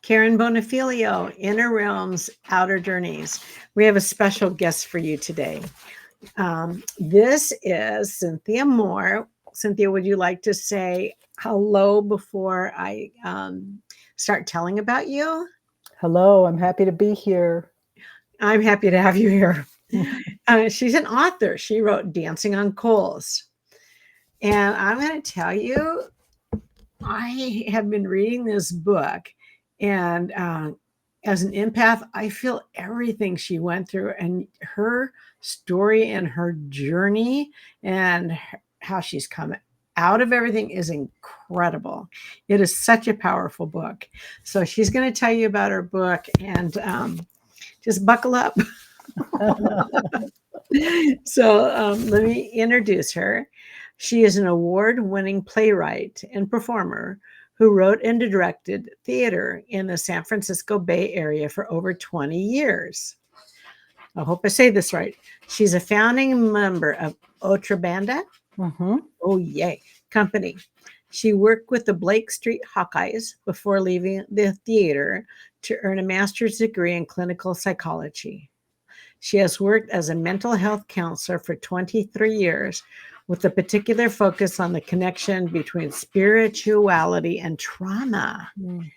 Karen Bonifilio, Inner Realms, Outer Journeys. We have a special guest for you today. This is Cynthia Moore. Cynthia, would you like to say hello before I start telling about you? Hello, I'm happy to be here. I'm happy to have you here. She's an author. She wrote Dancing on Coals. And I'm going to tell you, I have been reading this book, and as an empath, I feel everything she went through and her story and her journey and how she's come out of everything is incredible. It is such a powerful book. So she's going to tell you about her book, and just buckle up. Let me introduce her. She is an award winning playwright and performer who wrote and directed theater in the San Francisco Bay Area for over 20 years. I hope I say this right. She's a founding member of Otra Banda. Mhm. Oh, yay. Company. She worked with the Blake Street Hawkeyes before leaving the theater to earn a master's degree in clinical psychology. She has worked as a mental health counselor for 23 years with a particular focus on the connection between spirituality and trauma. Mm.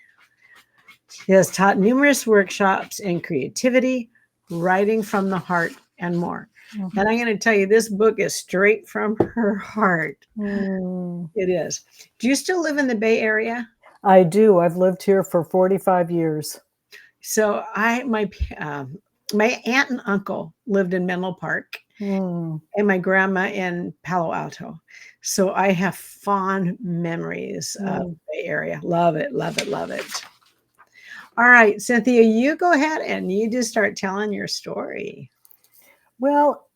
She has taught numerous workshops in creativity, writing from the heart, and more. Mhm. And I'm going to tell you, this book is straight from her heart. Mm. It is. Do you still live in the Bay Area? I do. I've lived here for 45 years. So my aunt and uncle lived in Menlo Park, Mm. and my grandma in Palo Alto. So I have fond memories of Mm. the area. Love it, love it, love it. All right, Cynthia, you go ahead and you just start telling your story. Well,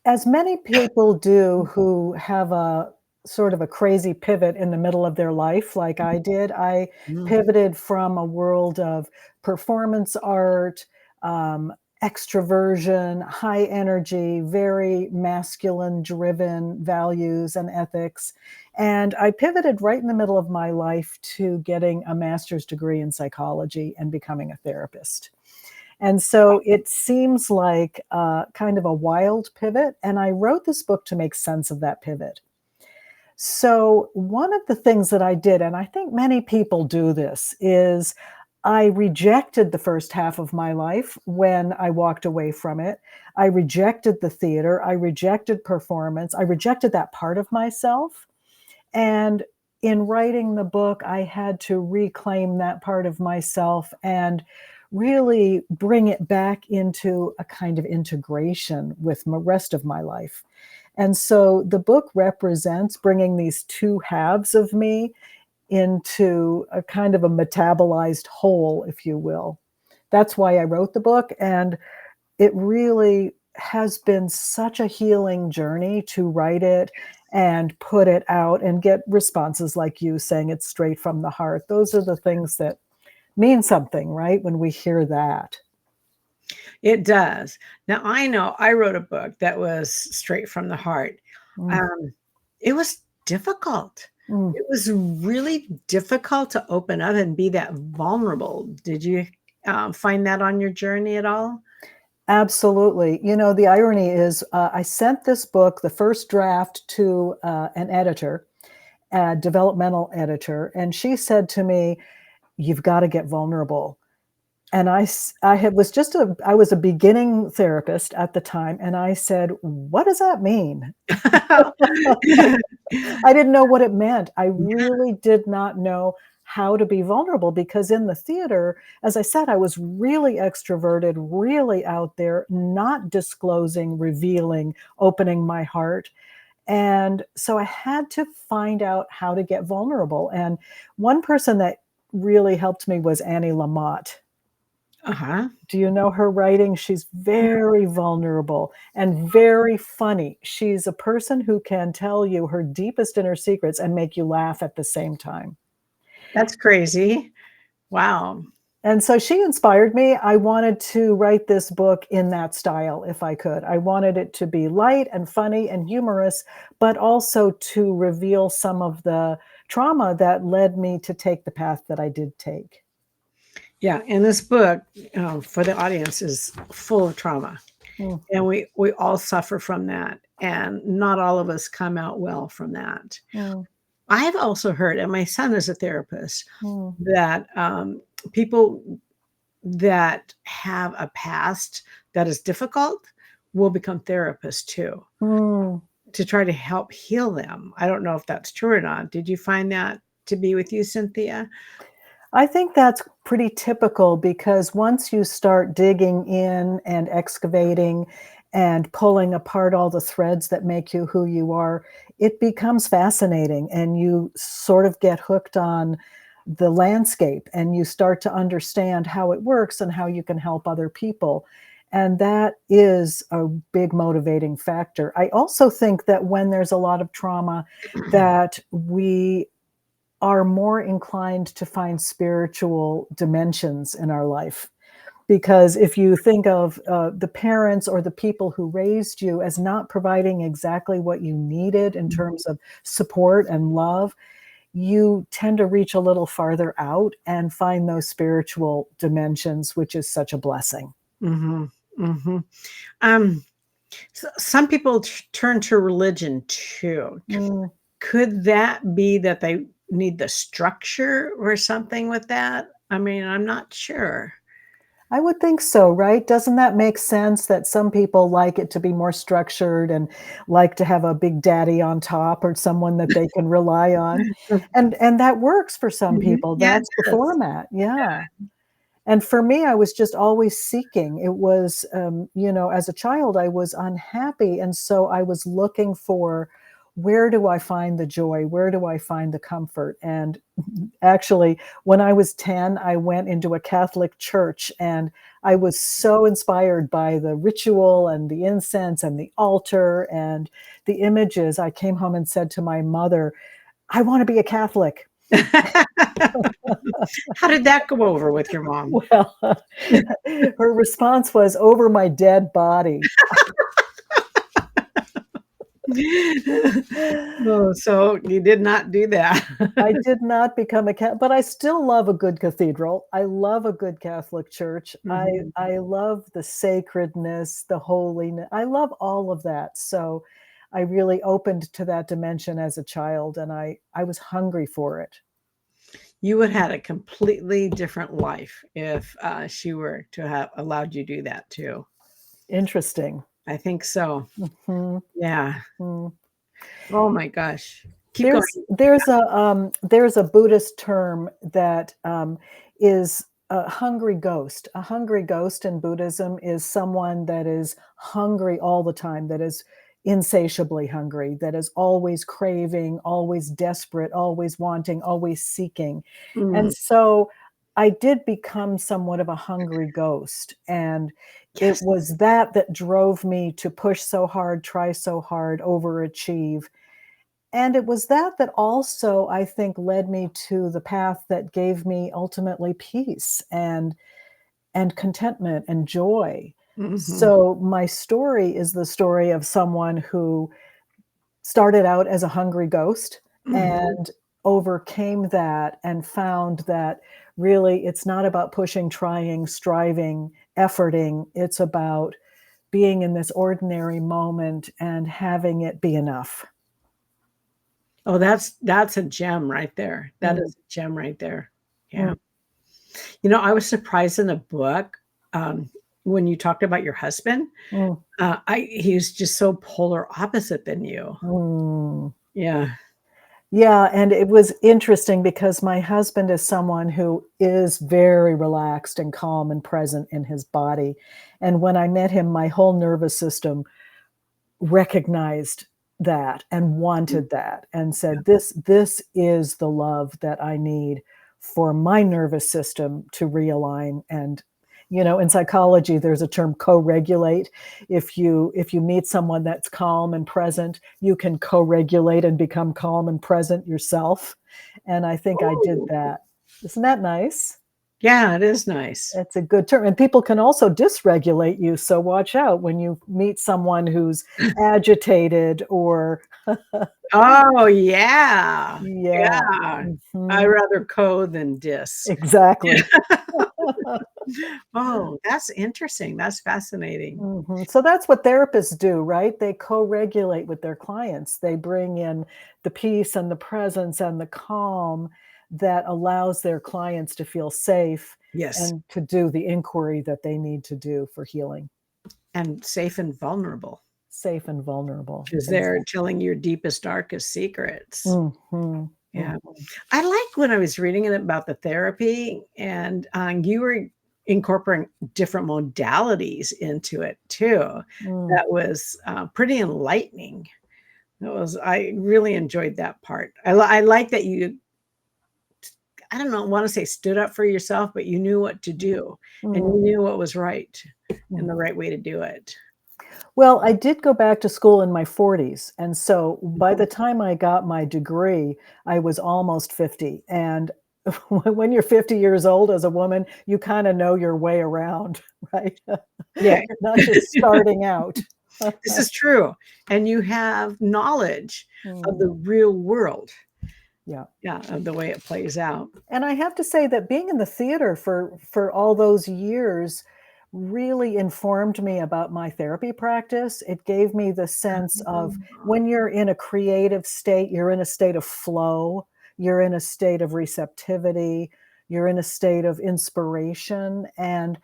as many people do who have a sort of a crazy pivot in the middle of their life, like I did, I Mm. pivoted from a world of performance art, extroversion, high energy, very masculine driven values and ethics. And I pivoted right in the middle of my life to getting a master's degree in psychology and becoming a therapist. And so it seems like kind of a wild pivot. And I wrote this book to make sense of that pivot. So, one of the things that I did, and I think many people do this, is I rejected the first half of my life when I walked away from it. I rejected the theater. I rejected performance. I rejected that part of myself. And in writing the book, I had to reclaim that part of myself and really bring it back into a kind of integration with the rest of my life. And so the book represents bringing these two halves of me into a kind of a metabolized whole, if you will. That's why I wrote the book. And it really has been such a healing journey to write it and put it out and get responses like you saying it's straight from the heart. Those are the things that mean something, right? When we hear that. It does. Now, I know I wrote a book that was straight from the heart. Mm. It was difficult. Mm. It was really difficult to open up and be that vulnerable. Did you find that on your journey at all? Absolutely. You know, the irony is I sent this book, the first draft, to an editor, a developmental editor, and she said to me, "You've got to get vulnerable." And I was a beginning therapist at the time, and I said, "What does that mean?" I didn't know what it meant. I really did not know how to be vulnerable because in the theater, as I said, I was really extroverted, really out there, not disclosing, revealing, opening my heart. And so I had to find out how to get vulnerable. And one person that really helped me was Annie Lamott. Uh-huh. Do you know her writing? She's very vulnerable and very funny. She's a person who can tell you her deepest inner secrets and make you laugh at the same time. That's crazy. Wow. And so she inspired me. I wanted to write this book in that style if I could. I wanted it to be light and funny and humorous, but also to reveal some of the trauma that led me to take the path that I did take. Yeah, and this book, for the audience, is full of trauma, Mm, and we all suffer from that, and not all of us come out well from that. mm, I've also heard, and my son is a therapist, mm, that people that have a past that is difficult will become therapists too, mm. to try to help heal them. I don't know if that's true or not. Did you find that to be with you, Cynthia? I think that's pretty typical because once you start digging in and excavating and pulling apart all the threads that make you who you are, it becomes fascinating and you sort of get hooked on the landscape and you start to understand how it works and how you can help other people. And that is a big motivating factor. I also think that when there's a lot of trauma, that we are more inclined to find spiritual dimensions in our life. Because if you think of the parents or the people who raised you as not providing exactly what you needed in terms of support and love, you tend to reach a little farther out and find those spiritual dimensions, which is such a blessing. Hmm. Hmm. Um, some people turn to religion too. Mm. Could that be that they need the structure or something with that? I mean, I'm not sure. I would think so, right? Doesn't that make sense that some people like it to be more structured and like to have a big daddy on top or someone that they can rely on? And that works for some Mhm. people. Yeah, it That's the does. format. Yeah. And for me, I was just always seeking. It was, as a child, I was unhappy. And so I was looking for where do I find the joy? Where do I find the comfort? And actually, when I was 10, I went into a Catholic church and I was so inspired by the ritual and the incense and the altar and the images. I came home and said to my mother, I want to be a Catholic. How did that go over with your mom? Well, her response was, over my dead body. Oh, so you did not do that. I did not become a Catholic, but I still love a good cathedral. I love a good Catholic church. I Mhm. I love the sacredness, the holiness. I love all of that. So I really opened to that dimension as a child, and I was hungry for it. You would had a completely different life if, she were to have allowed you to do that too. Interesting. I think so. Mhm, Yeah. mm. Oh my gosh. Keep going. There's a Buddhist term that is a hungry ghost. A hungry ghost in Buddhism is someone that is hungry all the time, that is insatiably hungry, that is always craving, always desperate, always wanting, always seeking. And Mm, so I did become somewhat of a hungry ghost, and it yes. was that drove me to push so hard, try so hard, overachieve, and it was that also, I think, led me to the path that gave me ultimately peace and contentment and joy. Mhm. So my story is the story of someone who started out as a hungry ghost Mhm. and overcame that and found that really it's not about pushing, trying, striving, efforting. It's about being in this ordinary moment and having it be enough. Oh, that's a gem right there. That Mm, is a gem right there. mm, Yeah. I was surprised in the book, um, when you talked about your husband, mm. he's just so polar opposite than you. Mm. Yeah. Yeah, and it was interesting because my husband is someone who is very relaxed and calm and present in his body. And when I met him, my whole nervous system recognized that and Mm, wanted that and yeah. said, this is the love that I need for my nervous system to realign. And in psychology there's a term co-regulate. If you meet someone that's calm and present, you can co-regulate and become calm and present yourself. And I think I did Ooh. that. Isn't that nice? Yeah, it is nice. It's a good term. And people can also dysregulate you. So watch out when you meet someone who's agitated or, Oh, yeah. yeah. Yeah. I Mhm. rather co than dis. Exactly. Oh, that's interesting. That's fascinating. So that's what therapists do, right? They co-regulate with their clients. They bring in the peace and the presence and the calm that allows their clients to feel safe Yes, and to do the inquiry that they need to do for healing. and safe and vulnerable Safe and vulnerable. because they're Exactly. telling your deepest, darkest secrets. Mhm. Yeah. Mhm. I like when I was reading it about the therapy and, you were incorporating different modalities into it too. Mm. That was, pretty enlightening. I really enjoyed that part. I like that you, I don't know, wanna say stood up for yourself, but you knew what to do, and you Mm. knew what was right and Mm. the right way to do it. Well, I did go back to school in my 40s, and so by Mhm. the time I got my degree, I was almost 50, and when you're 50 years old as a woman, you kinda know your way around, right? Yeah. You're not just starting out. This is true, and you have knowledge of Mm, the real world, yeah. yeah, of the way it plays out. And I have to say that being in the theater for all those years really informed me about my therapy practice. It gave me the sense of Oh. when you're in a creative state, you're in a state of flow, you're in a state of receptivity, you're in a state of inspiration, and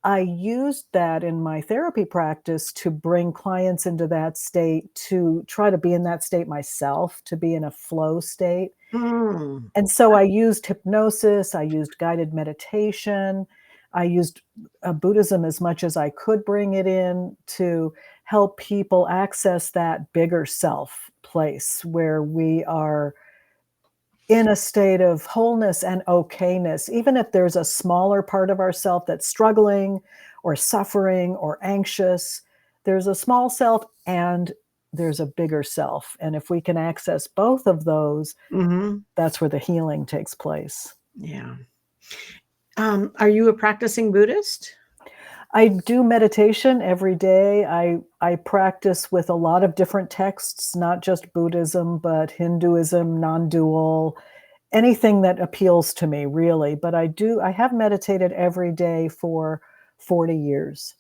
I used that in my therapy practice to bring clients into that state, to try to be in that state myself, to be in a flow state. Mm, And so I used hypnosis, I used guided meditation, I used, Buddhism as much as I could bring it in to help people access that bigger self place where we are in a state of wholeness and okayness, even if there's a smaller part of ourself that's struggling or suffering or anxious, there's a small self and there's a bigger self. And if we can access both of those, mhm, that's where the healing takes place. yeah. Are you a practicing Buddhist? I do meditation every day. I practice with a lot of different texts, not just Buddhism, but Hinduism, non-dual, anything that appeals to me really, but I have meditated every day for 40 years.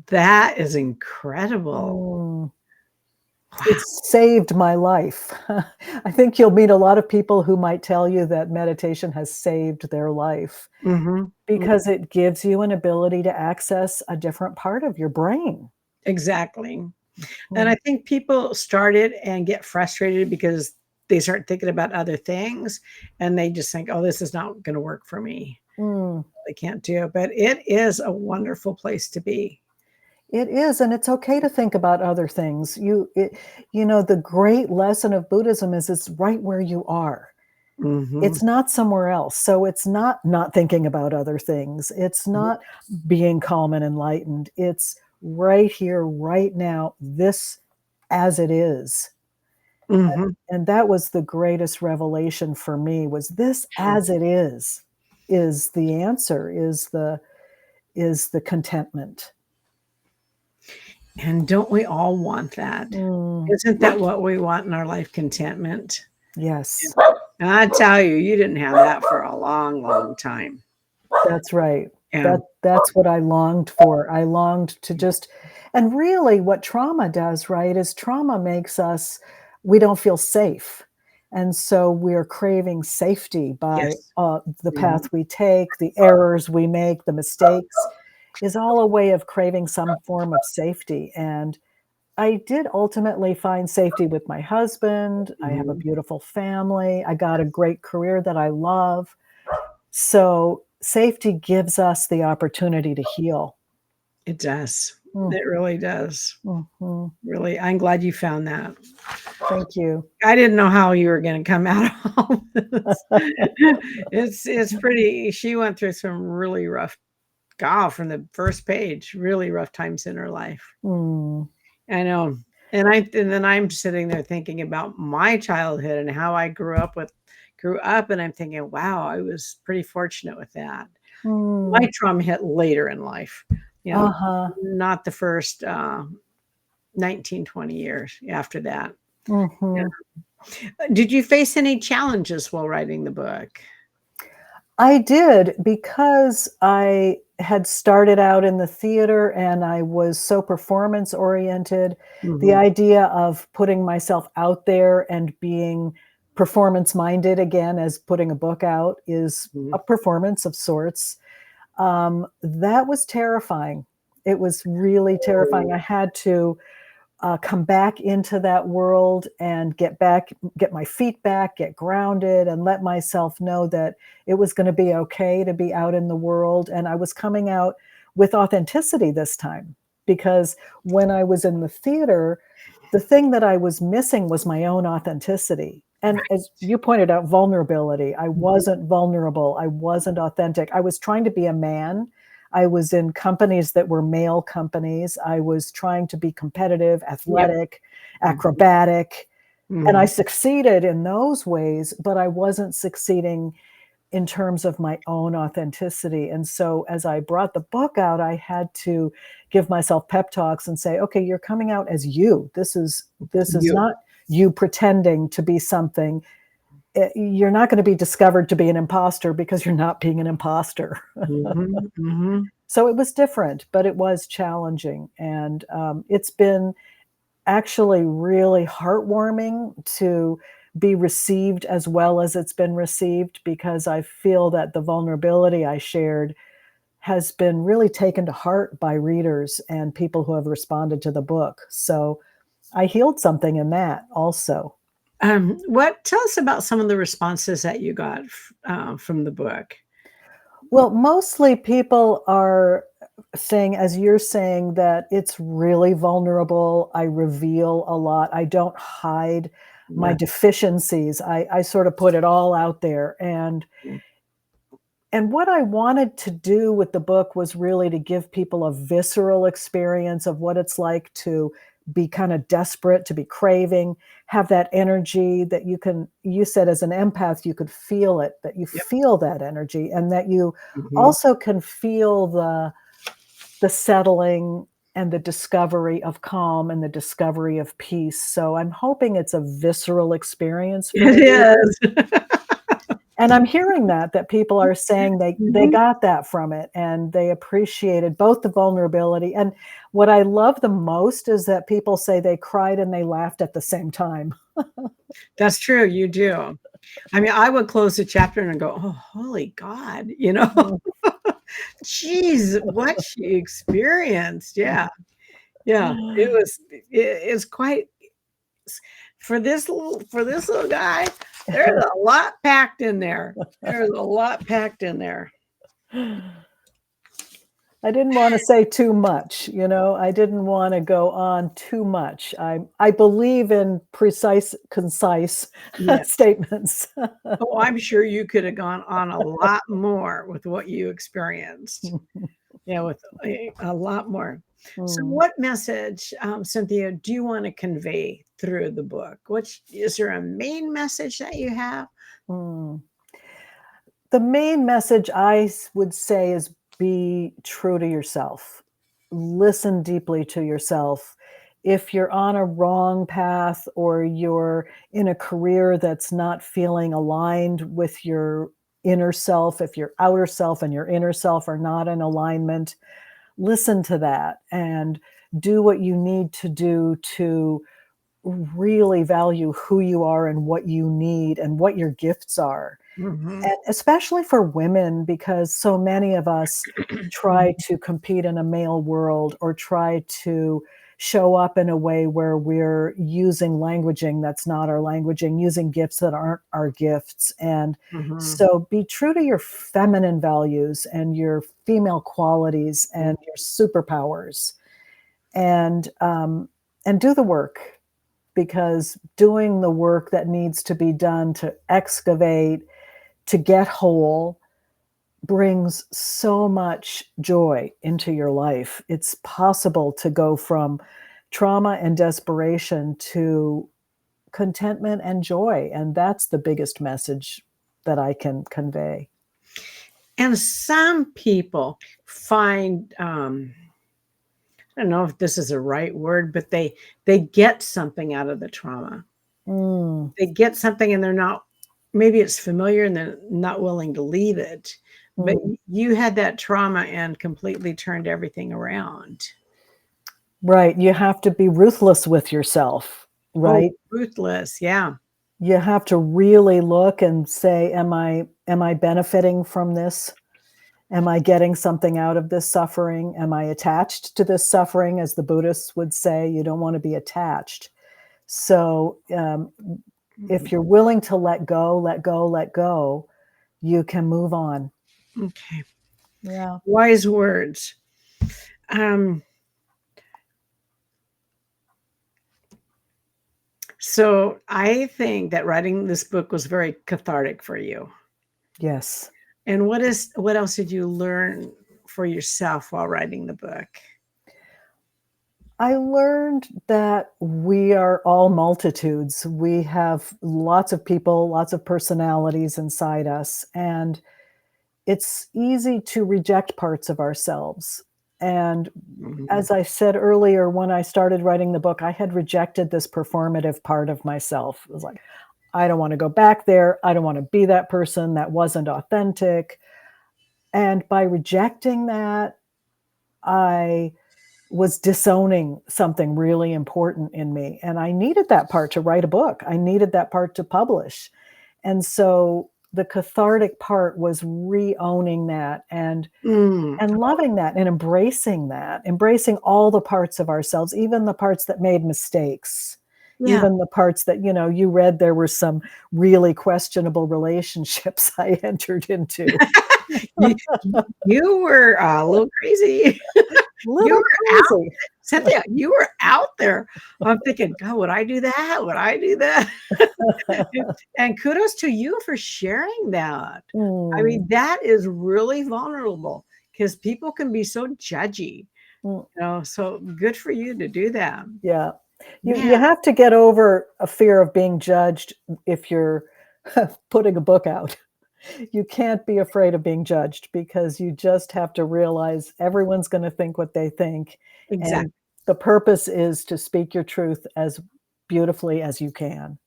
That is incredible. Mm. Wow. It's saved my life. I think you'll meet a lot of people who might tell you that meditation has saved their life Mhm, mm, because it gives you an ability to access a different part of your brain. exactly. And Mm, I think people start it and get frustrated because they start thinking about other things, and they just think, "Oh, this is not gonna work for me. mm. I can't do it," but it is a wonderful place to be. It is, and it's okay to think about other things. You know, the great lesson of Buddhism is it's right where you are. Mhm, It's not somewhere else. So it's not thinking about other things. It's mhm, not being calm and enlightened. It's right here, right now, this as it is. mhm. And that was the greatest revelation for me was this Yeah, as it is the answer, is the contentment. and don't we all want that? Mm, Isn't that what we want in our life, contentment? Yeah. yes. And I tell you, you didn't have that for a long, long time. That's right. Yeah. That's what I longed for. I longed to just and really what trauma does, right, is trauma makes us we don't feel safe. And so we're craving safety by, Yes. the Mhm. path we take, the errors we make, the mistakes, is all a way of craving some form of safety, and I did ultimately find safety with my husband. I have a Mhm. beautiful family. I got a great career that I love. So, safety gives us the opportunity to heal. It does. Mm, It really does. mhm. Really, I'm glad you found that. Thank you. I didn't know how you were gonna come out of all this. It's pretty, she went through some really rough, from the first page, really rough times in her life. Mm, I know. And then I'm sitting there thinking about my childhood and how I grew up, and I'm thinking, "Wow, I was pretty fortunate with that." mm. My trauma hit later in life, you know, Uh-huh. not the first, 19, 20 years after that. Yeah. Mhm. Did you face any challenges while writing the book? I did, because I had started out in the theater and I was so performance oriented. The Mhm, idea of putting myself out there and being performance minded again, as putting a book out is mhm. a performance of sorts. That was terrifying. It was really terrifying. I Oh, had to come back into that world and get my feet back, get grounded, and let myself know that it was going to be okay to be out in the world. And I was coming out with authenticity this time, because when I was in the theater, the thing that I was missing was my own authenticity. And as you pointed out, vulnerability. I mhm. wasn't vulnerable. I wasn't authentic. I was trying to be a man. I was in companies that were male companies. I was trying to be competitive, Yep. athletic, Mhm, acrobatic, and I mhm. succeeded in those ways, but I wasn't succeeding in terms of my own authenticity. And so as I brought the book out, I had to give myself pep talks and say, okay, you're coming out as you. This is You. not you pretending to be something. You're not going to be discovered to be an imposter because you're not being an imposter. Mhm, mhm. So it was different, but it was challenging. And it's been actually really heartwarming to be received as well as it's been received, because I feel that the vulnerability I shared has been really taken to heart by readers and people who have responded to the book. So I healed something in that also. What tell us about some of the responses that you got from the book? Well, mostly people are saying, as you're saying, that it's really vulnerable. I reveal a lot. I don't hide my Yeah. deficiencies. I sort of put it all out there. And what I wanted to do with the book was really to give people a visceral experience of what it's like to be kind of desperate, to be craving, have that energy that you said as an empath, you could feel it, that you Yep. feel that energy, and that you Mhm. also can feel the settling and the discovery of calm and the discovery of peace. So I'm hoping it's a visceral experience for the It reader. is. And I'm hearing that people are saying they Mhm. got that from it, and they appreciated both the vulnerability, and what I love the most is that people say they cried and they laughed at the same time. That's true, you do. I mean, I would close the chapter and go, "Oh, holy God," you know? Mm. Jeez, what she experienced. Yeah, yeah. It's quite for this little guy, there's a lot packed in there. There's a lot packed in there. I didn't wanna say too much, you know? I didn't wanna go on too much. I believe in precise, concise Yeah. statements. Oh, I'm sure you could have gone on a lot more with what you experienced. Yeah, with a lot more. So Mm, what message, Cynthia, do you wanna convey through the book? Which is there a main message that you have? mm. The main message would say is be true to yourself. Listen deeply to yourself. If you're on a wrong path or you're in a career that's not feeling aligned with your inner self, if your outer self and your inner self are not in alignment, listen to that and do what you need to do to really value who you are and what you need and what your gifts are, Mhm. and especially for women, because so many of us try to compete in a male world or try to show up in a way where we're using languaging that's not our languaging, using gifts that aren't our gifts. And Mhm. so be true to your feminine values and your female qualities Mhm. and your superpowers, and do the work, because doing the work that needs to be done to excavate, to get whole, brings so much joy into your life. It's possible to go from trauma and desperation to contentment and joy. And that's the biggest message that I can convey. And some people find, I don't know if this is a right word, but they get something out of the trauma. Mm, They get something and they're not maybe it's familiar and then not willing to leave it. But Mm. you had that trauma and completely turned everything around. Right. You have to be ruthless with yourself, Oh, right? ruthless. Yeah. You have to really look and say, am I benefiting from this? Am I getting something out of this suffering? Am I attached to this suffering? As the Buddhists would say, you don't want to be attached. So if you're willing to let go, let go, let go, you can move on. Okay. Yeah. Wise words. So I think that writing this book was very cathartic for you. Yes. And what else did you learn for yourself while writing the book? I learned that we are all multitudes. We have lots of people, lots of personalities inside us, and it's easy to reject parts of ourselves. And Mhm. as I said earlier, when I started writing the book, I had rejected this performative part of myself. It was like, I don't want to go back there. I don't want to be that person. That wasn't authentic. And by rejecting that, I was disowning something really important in me. And I needed that part to write a book. I needed that part to publish. And so the cathartic part was re-owning that Mm. and loving that and embracing all the parts of ourselves, even the parts that made mistakes, Yeah. even the parts that, you read there were some really questionable relationships I entered into. You you were a little crazy. You Little were out, crazy. Cynthia, you were out there. I'm thinking, God, would I do that? Would I do that? And kudos to you for sharing that. I Mm, mean, that is really vulnerable because people can be so judgy, mm. so good for you to do that. Yeah. You Man, have to get over a fear of being judged if you're putting a book out. You can't be afraid of being judged because you just have to realize everyone's going to think what they think. exactly. And the purpose is to speak your truth as beautifully as you can.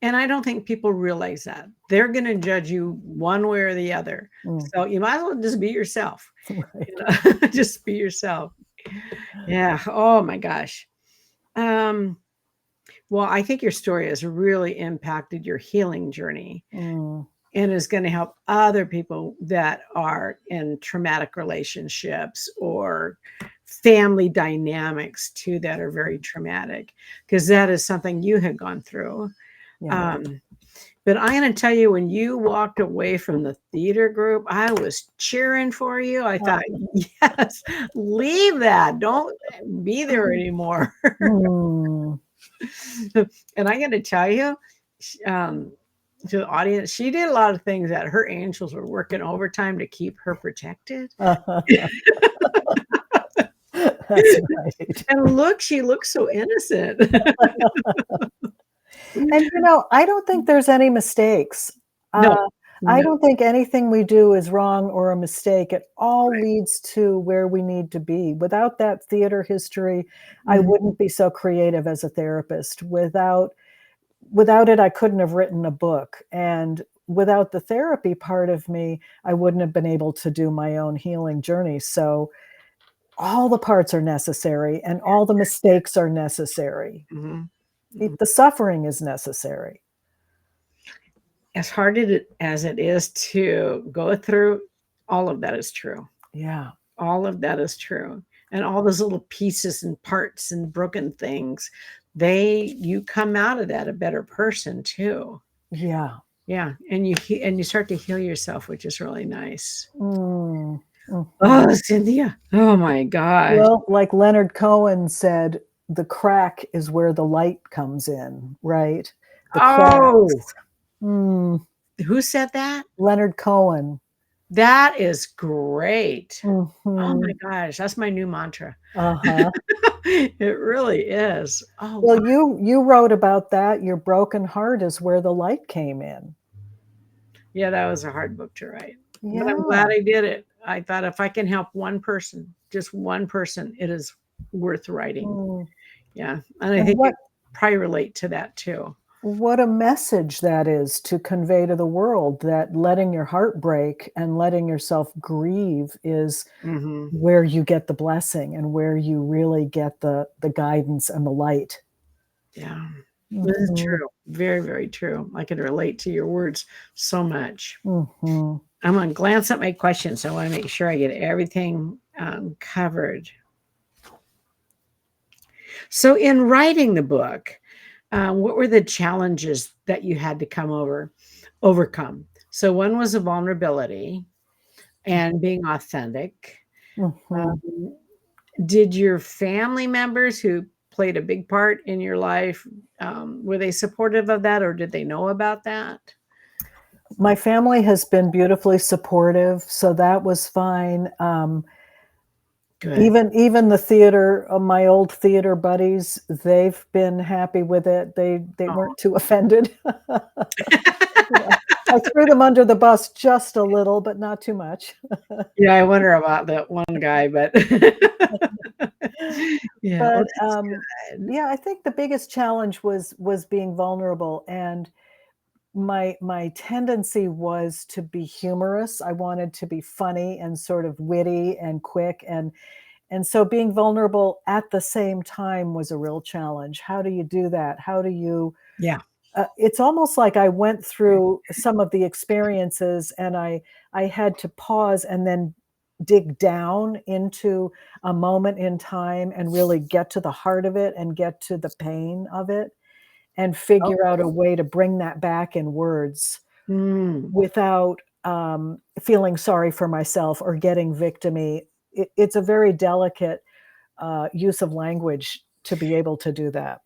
And I don't think people realize that. They're gonna judge you one way or the other. Mm, So you might as well just be yourself, right. just be yourself. Yeah. Oh my gosh. Um, well, I think your story has really impacted your healing journey Mm, and is gonna help other people that are in traumatic relationships or family dynamics too that are very traumatic, because that is something you had gone through. yeah. Um, but I'm gonna tell you, when you walked away from the theater group, I was cheering for you. I thought, "Yes, leave that. Don't be there anymore." Mm, And I gotta tell you, to the audience, she did a lot of things that her angels were working overtime to keep her protected. that's right. And look, she looks so innocent. And I don't think there's any mistakes. No, I no, don't think anything we do is wrong or a mistake. It all right. leads to where we need to be. Without that theater history, I Mhm. wouldn't be so creative as a therapist. Without it, I couldn't have written a book. And without the therapy part of me, I wouldn't have been able to do my own healing journey. So all the parts are necessary and all the mistakes are necessary. Mhm. Mhm. The suffering is necessary. As hard as it is to go through, all of that is true. Yeah. All of that is true. And all those little pieces and parts and broken things, you come out of that a better person too. Yeah. Yeah, and you start to heal yourself, which is really nice. Mm, mhm. Oh, Cynthia. Oh my gosh. Well, like Leonard Cohen said, the crack is where the light comes in, right? The Oh, cracks. Mm, who said that? Leonard Cohen. That is great. Oh my Mhm. gosh, that's my new mantra. Uh-huh. It really is. Oh, Well, wow. you wrote about that. Your broken heart is where the light came in. Yeah, that was a hard book to write, but I'm glad Yeah. I did it. I thought if I can help one person, just one person, it is worth writing. Mm. Yeah, and I And think you what probably relate to that too. What a message that is to convey to the world, that letting your heart break and letting yourself grieve is Hmm. where you get the blessing and where you really get the guidance and the light. Yeah, this is Mhm, true. Very, very true. I can relate to your words so much. mhm. I'm going to glance at my questions. I want to make sure I get everything covered. So, in writing the book, what were the challenges that you had to overcome? So, one was a vulnerability and being authentic. Mhm. Um, did your family members who played a big part in your life, were they supportive of that or did they know about that? My family has been beautifully supportive, so that was fine. Good. Even the theater, my old theater buddies, they've been happy with it. They Oh. weren't too offended. Yeah. I threw them under the bus just a little, but not too much. Yeah, I wonder about that one guy, but yeah, well, But, that's good. yeah, I think the biggest challenge was being vulnerable, and my tendency was to be humorous. I wanted to be funny and sort of witty and quick, and so being vulnerable at the same time was a real challenge. How do you do that? How do you Yeah. it's almost like I went through some of the experiences and I had to pause and then dig down into a moment in time and really get to the heart of it and get to the pain of it and figure out a Oh. way to bring that back in words Mm. without feeling sorry for myself or getting victimy. It's a very delicate use of language to be able to do that.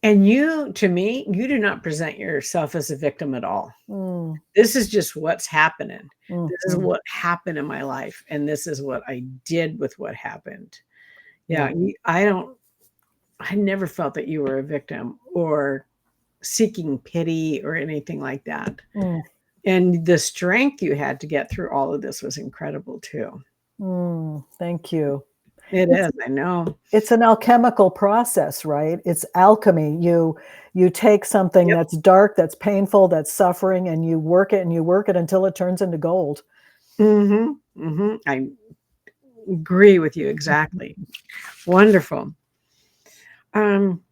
And you, to me, you do not present yourself as a victim at all. Mm, This is just what's happening. This is mhm. what happened in my life, and this is what I did with what happened. Yeah. Yeah, I never felt that you were a victim or seeking pity or anything like that. Mm, And the strength you had to get through all of this was incredible too. thank you. It It's is, I know. it's an alchemical process, right? It's alchemy. You take something Yep. that's dark, that's painful, that's suffering, and you work it and you work it until it turns into gold. Mhm, mhm. I agree with you exactly. Wonderful. Um,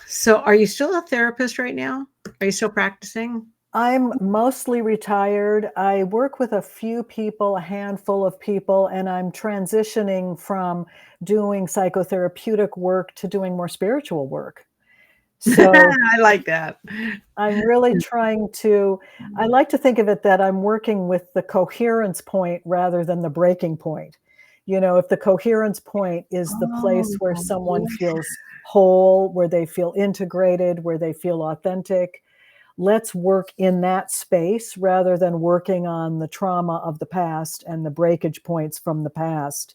so are you still a therapist right now? Are you still practicing? I'm mostly retired. I work with a few people, a handful of people, and I'm transitioning from doing psychotherapeutic work to doing more spiritual work. So I like that. I'm really trying to I like to think of it that I'm working with the coherence point rather than the breaking point. You know, if the coherence point is the place Oh, where someone yeah. feels whole, where they feel integrated, where they feel authentic, let's work in that space rather than working on the trauma of the past and the breakage points from the past.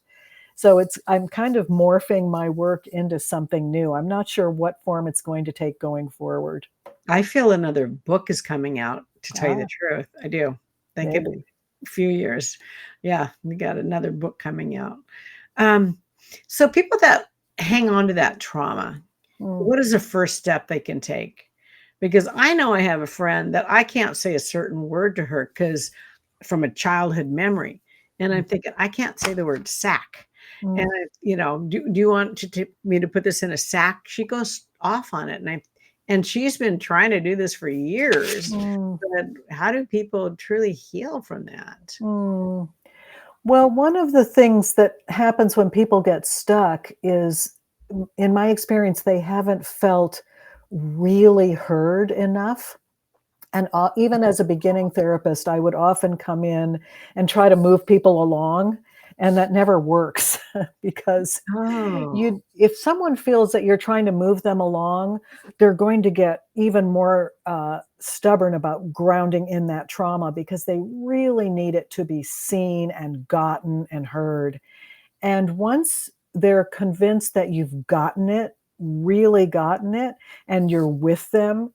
So I'm kind of morphing my work into something new. I'm not sure what form it's going to take going forward. I feel another book is coming out, to tell you the Ah, truth. I do. Think in maybe. a few years. Yeah, we got another book coming out. Um, so people that hang on to that trauma, Mm, what is the first step they can take? Because I know I have a friend that I can't say a certain word to her because from a childhood memory. And I'm thinking, I can't say the word sack. And mm, do you want me to put this in a sack? She goes off on it. And she's been trying to do this for years. mm, But how do people truly heal from that? mm. Well, one of the things that happens when people get stuck is, in my experience, they haven't felt really heard enough. And even as a beginning therapist, I would often come in and try to move people along, and that never works because Oh, you if someone feels that you're trying to move them along, they're going to get even more stubborn about grounding in that trauma because they really need it to be seen and gotten and heard. And once they're convinced that you've gotten it, really gotten it, and you're with them,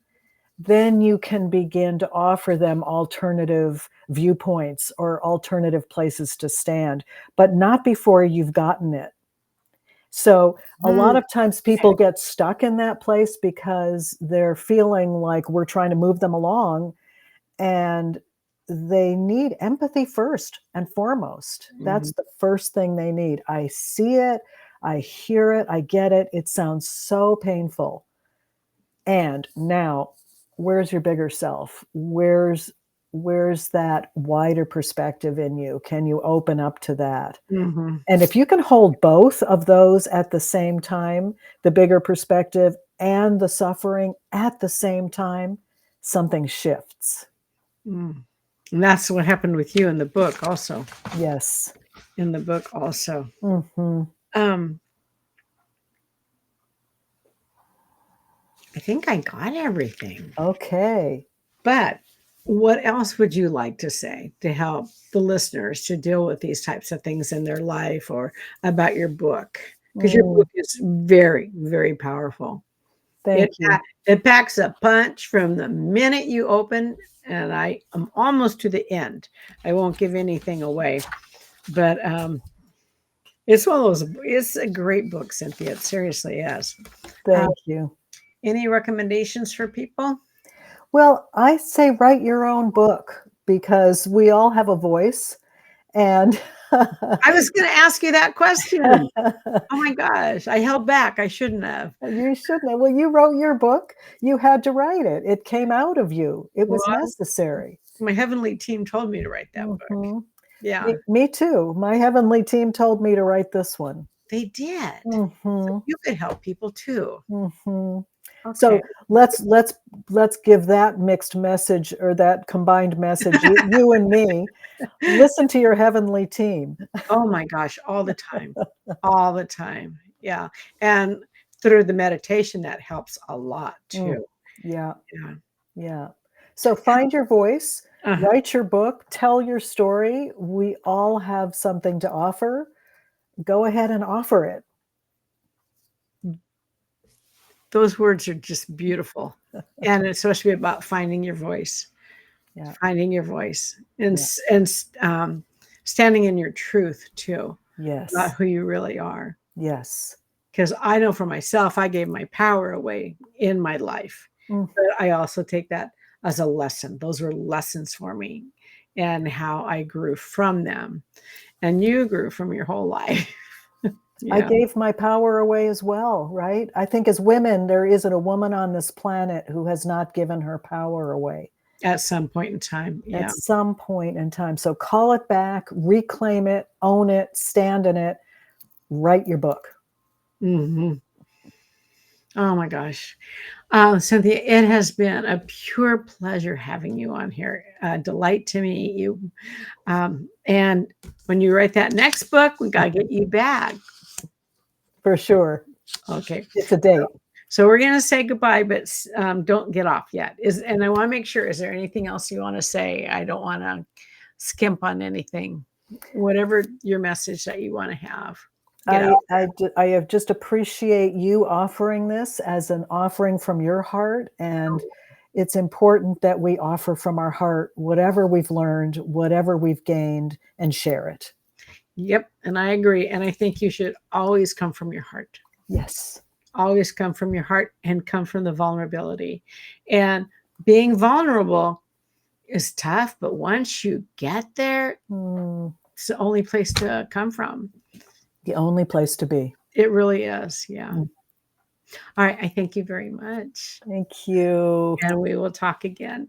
then you can begin to offer them alternative viewpoints or alternative places to stand, but not before you've gotten it. So a lot Mm, of times people get stuck in that place because they're feeling like we're trying to move them along, and they need empathy first and foremost. mhm, That's the first thing they need. I see it, I hear it, I get it. It sounds so painful. And now, where's your bigger self? Where's that wider perspective in you? Can you open up to that? mhm, And if you can hold both of those at the same time, the bigger perspective and the suffering at the same time, something shifts. mm. And that's what happened with you in the book also. Yes. In the book also. Mhm. Um, I think I got everything. Okay. But what else would you like to say to help the listeners to deal with these types of things in their life or about your book? Because your Mm, book is very, very powerful. It thank you. it packs a punch from the minute you open, and I am almost to the end. I won't give anything away, but it's one of those. It's a great book, Cynthia. It seriously is. Uh, Thank you. any recommendations for people? Well, I say write your own book because we all have a voice and I was going to ask you that question. Oh my gosh, I held back. I shouldn't have. you shouldn't have. Well, you wrote your book. You had to write it. It came out of you. It was Well, necessary. my heavenly team told me to write that book. Mhm. Yeah, Me too. My heavenly team told me to write this one. they did. So Mhm. you could help people too. Mhm. Okay. So let's give that mixed message or that combined message, you and me. Listen to your heavenly team. Oh my gosh, all the time. All the time. Yeah. And through the meditation, that helps a lot Mm, too. yeah, Yeah. yeah. So find your voice, Uh-huh. write your book, tell your story. We all have something to offer. Go ahead and offer it. Those words are just beautiful. And it's supposed to be about finding your voice, Yeah, finding your voice and, yeah. standing in your truth too, about Yes, who you really are. yes. Because I know for myself, I gave my power away in my life. Mm, But I also take that as a lesson. Those were lessons for me and how I grew from them. And you grew from your whole life. I Yeah. gave my power away as well, right? I think as women, there isn't a woman on this planet who has not given her power away At some point in time. at Yeah. some point in time. So call it back, reclaim it, own it, stand in it, write your book. Hmm. Oh my gosh. Cynthia, it has been a pure pleasure having you on here. A delight to meet you. And when you write that next book, we got to get you back. For sure. Okay. It's a date. So we're going to say goodbye, but don't get off yet. And I want to make sure, is there anything else you want to say? I don't want to skimp on anything. Whatever your message that you want to have, get out. I have just appreciate you offering this as an offering from your heart. And it's important that we offer from our heart whatever we've learned, whatever we've gained, and share it. Yep. And I agree. And I think you should always come from your heart. Yes. Always come from your heart and come from the vulnerability. And being vulnerable is tough, but once you get there, Mm, it's the only place to come from. the only place to be. It really is. Yeah. Mm, All right. I thank you very much. thank you. And we will talk again.